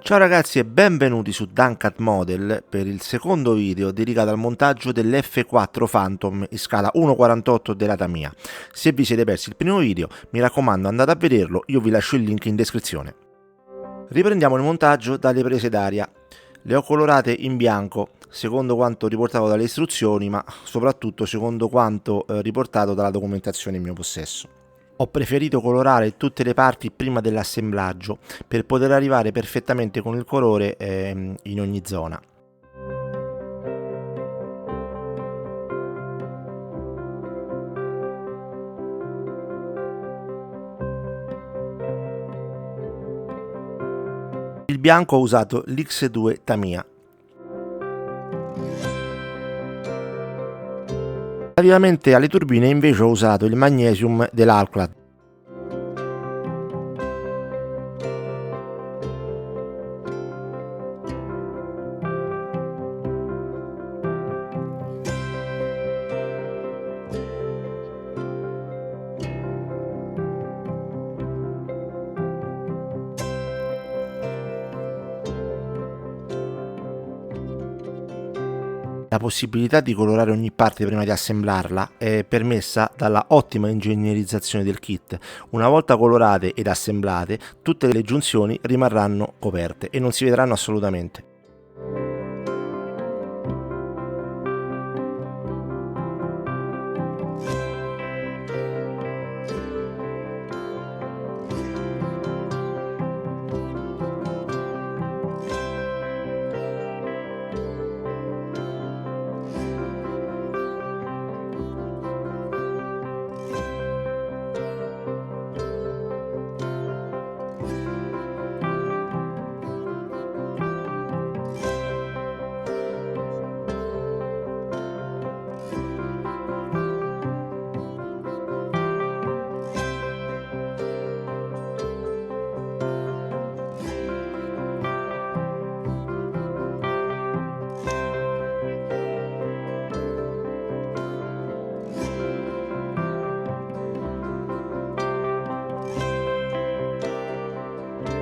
Ciao ragazzi e benvenuti su Dunkat Model per il secondo video dedicato al montaggio dell'F4 Phantom in scala 1.48 della Tamiya. Se vi siete persi il primo video, mi raccomando andate a vederlo, io vi lascio il link in descrizione. Riprendiamo il montaggio dalle prese d'aria. Le ho colorate in bianco, secondo quanto riportato dalle istruzioni, ma soprattutto secondo quanto riportato dalla documentazione in mio possesso. Ho preferito colorare tutte le parti prima dell'assemblaggio per poter arrivare perfettamente con il colore in ogni zona. Il bianco ho usato l'X2 Tamiya. Relativamente alle turbine invece ho usato il magnesium dell'Alclad. La possibilità di colorare ogni parte prima di assemblarla è permessa dalla ottima ingegnerizzazione del kit. Una volta colorate ed assemblate, tutte le giunzioni rimarranno coperte e non si vedranno assolutamente.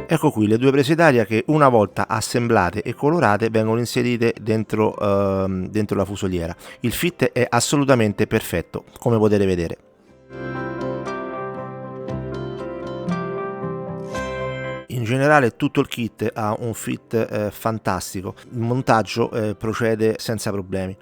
Ecco qui le due prese d'aria che una volta assemblate e colorate vengono inserite dentro la fusoliera. Il fit è assolutamente perfetto, come potete vedere. In generale tutto il kit ha un fit fantastico, il montaggio procede senza problemi.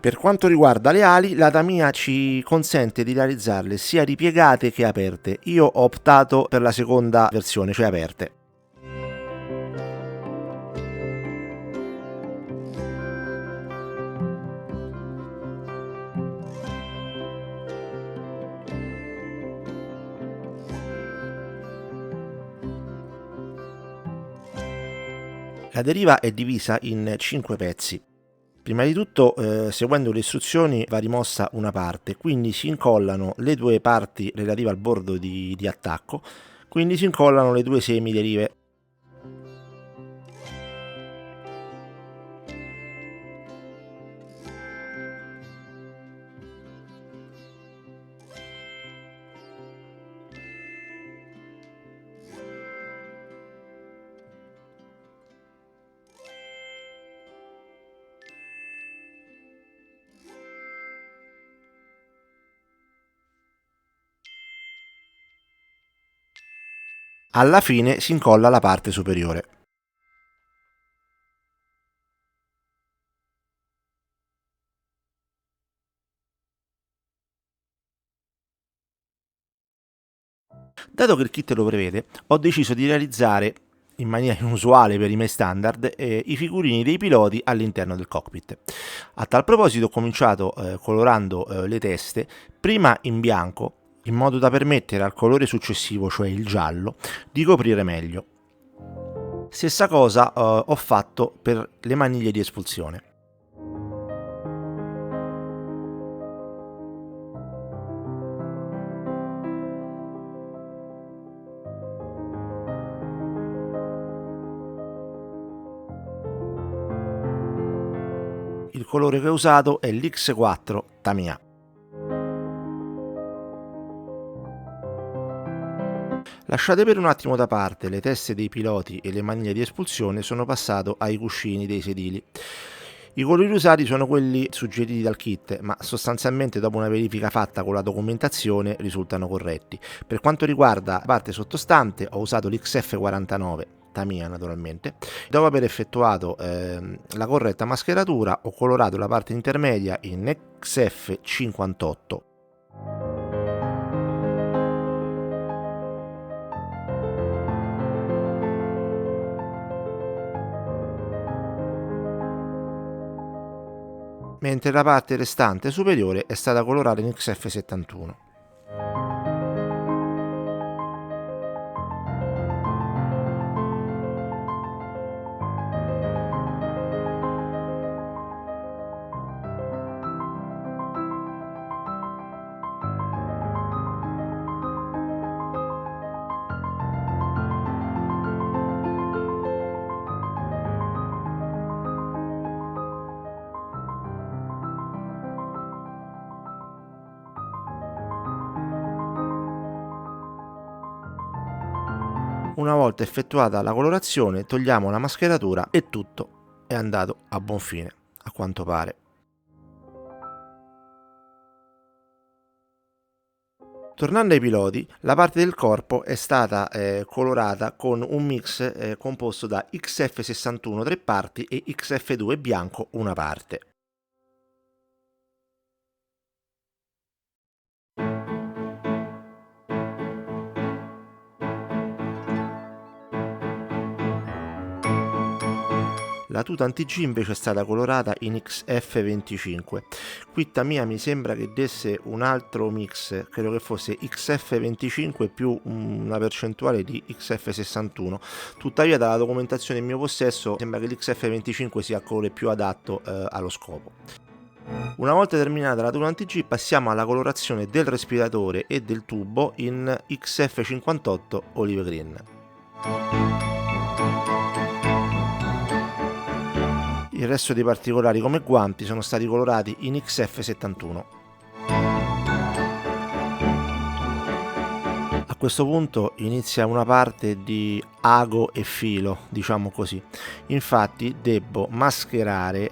Per quanto riguarda le ali, la Tamiya ci consente di realizzarle sia ripiegate che aperte. Io ho optato per la seconda versione, cioè aperte. La deriva è divisa in 5 pezzi. Prima di tutto, seguendo le istruzioni, va rimossa una parte, quindi si incollano le due parti relative al bordo di attacco, quindi si incollano le due semiderive. Alla fine si incolla la parte superiore. Dato che il kit lo prevede, ho deciso di realizzare in maniera inusuale per i miei standard i figurini dei piloti all'interno del cockpit. A tal proposito ho cominciato colorando le teste prima in bianco in modo da permettere al colore successivo, cioè il giallo, di coprire meglio. Stessa cosa ho fatto per le maniglie di espulsione. Il colore che ho usato è l'X4 Tamiya. Lasciate per un attimo da parte le teste dei piloti e le maniglie di espulsione, sono passato ai cuscini dei sedili. I colori usati sono quelli suggeriti dal kit, ma sostanzialmente dopo una verifica fatta con la documentazione risultano corretti. Per quanto riguarda la parte sottostante ho usato l'XF49 Tamiya naturalmente. Dopo aver effettuato la corretta mascheratura ho colorato la parte intermedia in XF58. Mentre la parte restante superiore è stata colorata in XF71. Una volta effettuata la colorazione togliamo la mascheratura e tutto è andato a buon fine, a quanto pare. Tornando ai piloti, la parte del corpo è stata colorata con un mix composto da XF61 3 parti e XF2 bianco una parte. La tuta anti-G invece è stata colorata in XF25. Qui Tamiya mi sembra che desse un altro mix, credo che fosse XF25 più una percentuale di XF61. Tuttavia dalla documentazione in mio possesso sembra che l'XF25 sia il colore più adatto allo scopo. Una volta terminata la tuta anti-G passiamo alla colorazione del respiratore e del tubo in XF58 Olive Green. Il resto dei particolari come guanti sono stati colorati in XF71. A questo punto inizia una parte di ago e filo, diciamo così. Infatti devo mascherare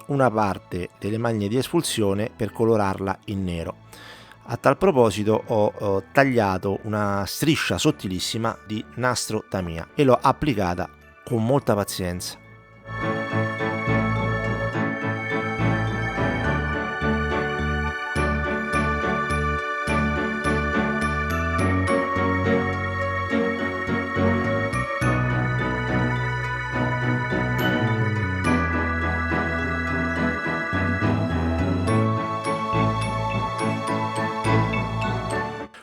una parte delle maglie di espulsione per colorarla in nero. A tal proposito ho tagliato una striscia sottilissima di nastro Tamiya e l'ho applicata con molta pazienza.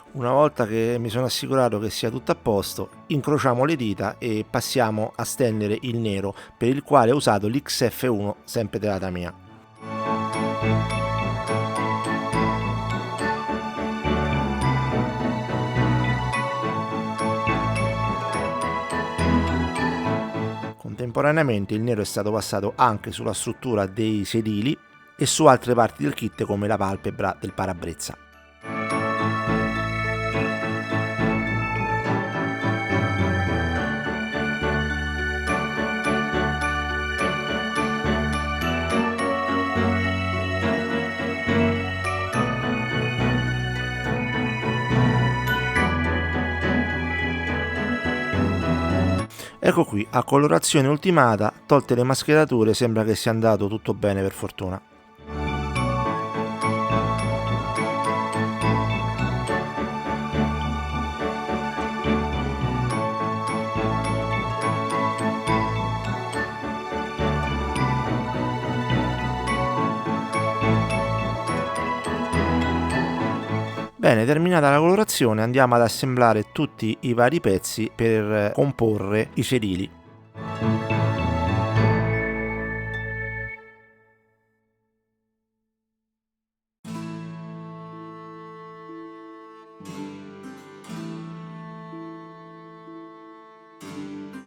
Una volta che mi sono assicurato che sia tutto a posto, incrociamo le dita e passiamo a stendere il nero, per il quale ho usato l'XF1 sempre della Tamiya. Contemporaneamente il nero è stato passato anche sulla struttura dei sedili e su altre parti del kit come la palpebra del parabrezza. Ecco qui, a colorazione ultimata, tolte le mascherature, sembra che sia andato tutto bene per fortuna. Bene, terminata la colorazione andiamo ad assemblare tutti i vari pezzi per comporre i sedili.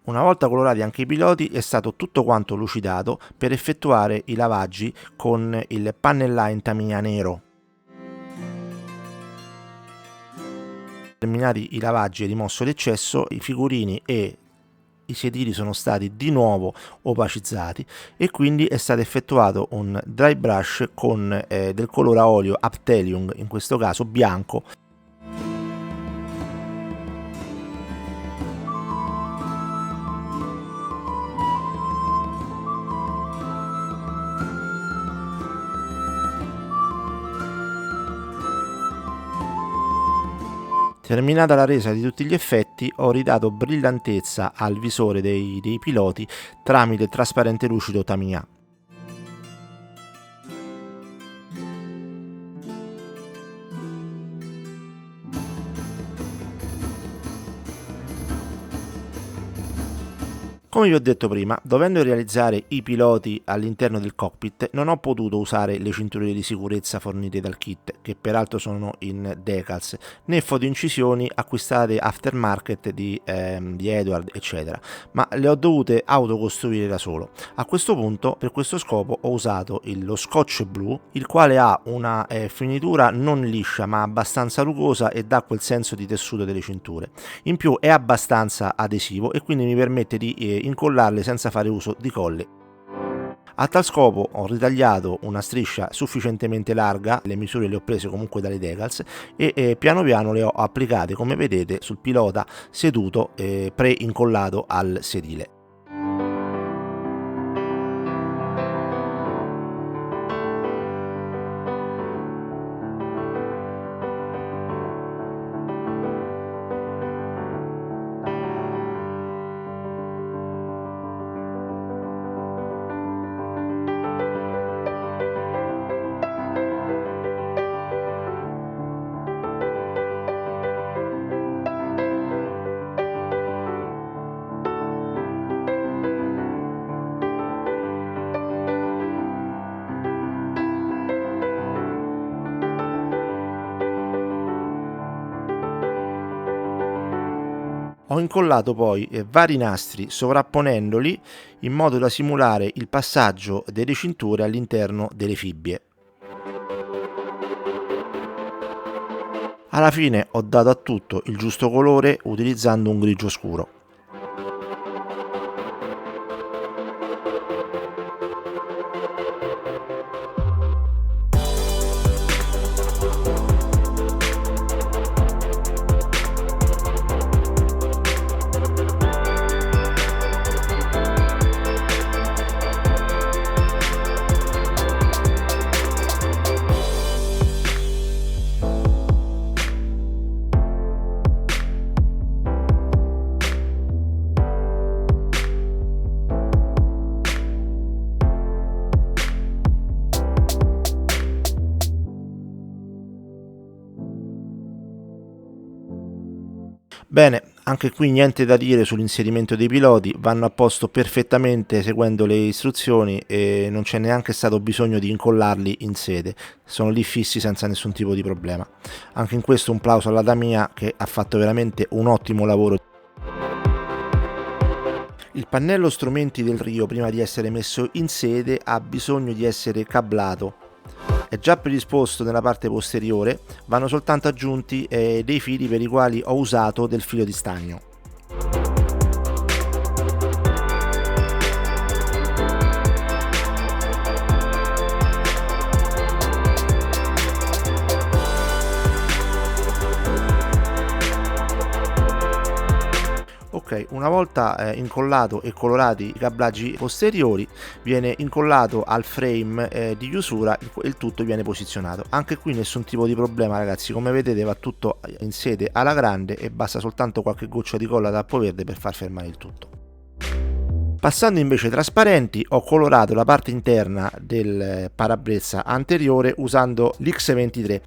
Una volta colorati anche i piloti è stato tutto quanto lucidato per effettuare i lavaggi con il pannelline Tamiya nero. Terminati i lavaggi e rimosso l'eccesso, i figurini e i sedili sono stati di nuovo opacizzati e quindi è stato effettuato un dry brush con del colore a olio Aptelium, in questo caso bianco. Terminata la resa di tutti gli effetti, ho ridato brillantezza al visore dei piloti tramite il trasparente lucido Tamiya. Come vi ho detto prima, dovendo realizzare i piloti all'interno del cockpit, non ho potuto usare le cinture di sicurezza fornite dal kit, che peraltro sono in decals, né fotoincisioni acquistate aftermarket di Edward, eccetera, ma le ho dovute autocostruire da solo. A questo punto, per questo scopo, ho usato lo scotch blu, il quale ha una finitura non liscia ma abbastanza rugosa e dà quel senso di tessuto delle cinture. In più è abbastanza adesivo e quindi mi permette di incollarle senza fare uso di colle. A tal scopo ho ritagliato una striscia sufficientemente larga, le misure le ho prese comunque dalle decals e piano piano le ho applicate, come vedete, sul pilota seduto pre-incollato al sedile. Ho incollato poi vari nastri sovrapponendoli in modo da simulare il passaggio delle cinture all'interno delle fibbie. Alla fine ho dato a tutto il giusto colore utilizzando un grigio scuro. Bene, anche qui niente da dire sull'inserimento dei piloti, vanno a posto perfettamente seguendo le istruzioni e non c'è neanche stato bisogno di incollarli in sede, sono lì fissi senza nessun tipo di problema. Anche in questo un plauso alla Tamiya che ha fatto veramente un ottimo lavoro. Il pannello strumenti del Rio, prima di essere messo in sede, ha bisogno di essere cablato. È già predisposto nella parte posteriore, vanno soltanto aggiunti dei fili per i quali ho usato del filo di stagno. Ok, Ok, una volta incollato e colorati i cablaggi posteriori, viene incollato al frame di chiusura, il tutto viene posizionato. Anche qui nessun tipo di problema, ragazzi, come vedete va tutto in sede alla grande e basta soltanto qualche goccia di colla tappo verde per far fermare il tutto. Passando invece ai trasparenti, ho colorato la parte interna del parabrezza anteriore usando l'X23.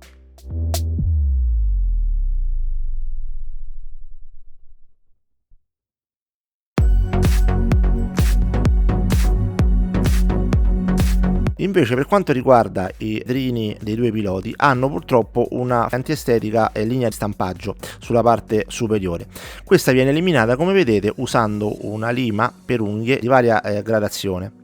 Invece per quanto riguarda i vetrini dei due piloti, hanno purtroppo una antiestetica linea di stampaggio sulla parte superiore. Questa viene eliminata, come vedete, usando una lima per unghie di varia gradazione.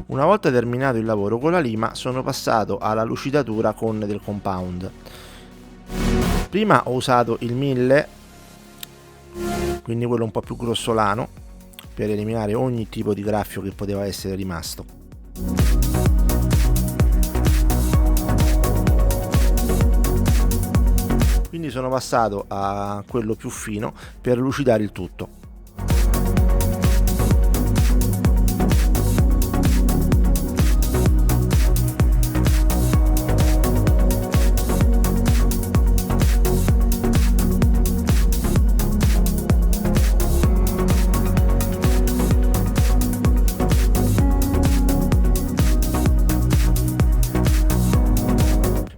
Una volta terminato il lavoro con la lima, sono passato alla lucidatura con del compound. Prima ho usato il 1000, quindi quello un po' più grossolano, per eliminare ogni tipo di graffio che poteva essere rimasto. Quindi sono passato a quello più fino per lucidare il tutto.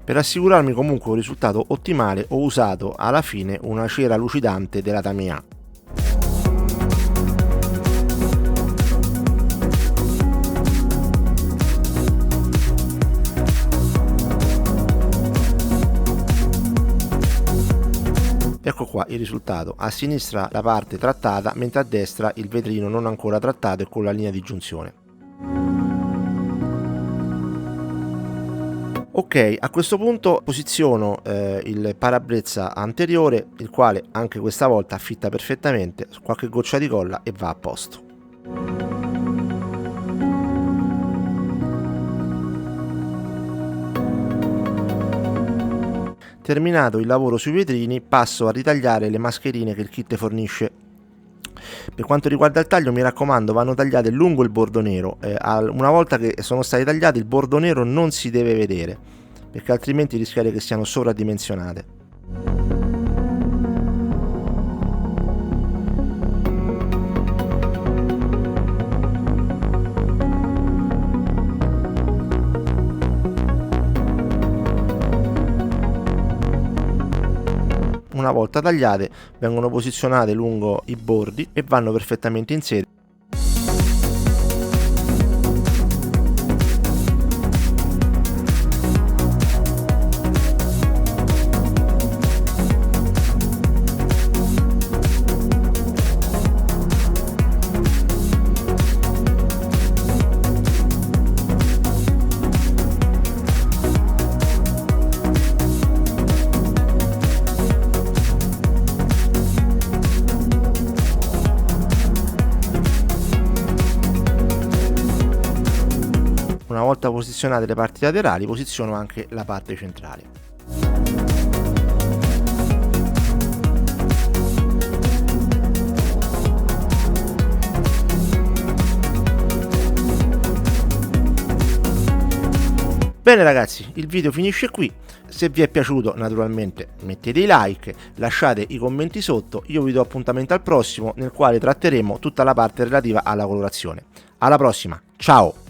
Per assicurarmi comunque un risultato ottimale ho usato alla fine una cera lucidante della Tamiya. Ecco qua il risultato: a sinistra la parte trattata, mentre a destra il vetrino non ancora trattato e con la linea di giunzione. Ok, a questo punto posiziono il parabrezza anteriore, il quale anche questa volta affitta perfettamente, qualche goccia di colla e va a posto. Terminato il lavoro sui vetrini, passo a ritagliare le mascherine che il kit fornisce. Per quanto riguarda il taglio, mi raccomando, vanno tagliate lungo il bordo nero. Una volta che sono stati tagliati, il bordo nero non si deve vedere, perché altrimenti rischiate che siano sovradimensionate. Una volta tagliate, vengono posizionate lungo i bordi e vanno perfettamente in sede. Una volta posizionate le parti laterali, posiziono anche la parte centrale. Bene ragazzi, il video finisce qui. Se vi è piaciuto, naturalmente mettete i like, lasciate i commenti sotto. Io vi do appuntamento al prossimo, nel quale tratteremo tutta la parte relativa alla colorazione. Alla prossima, ciao!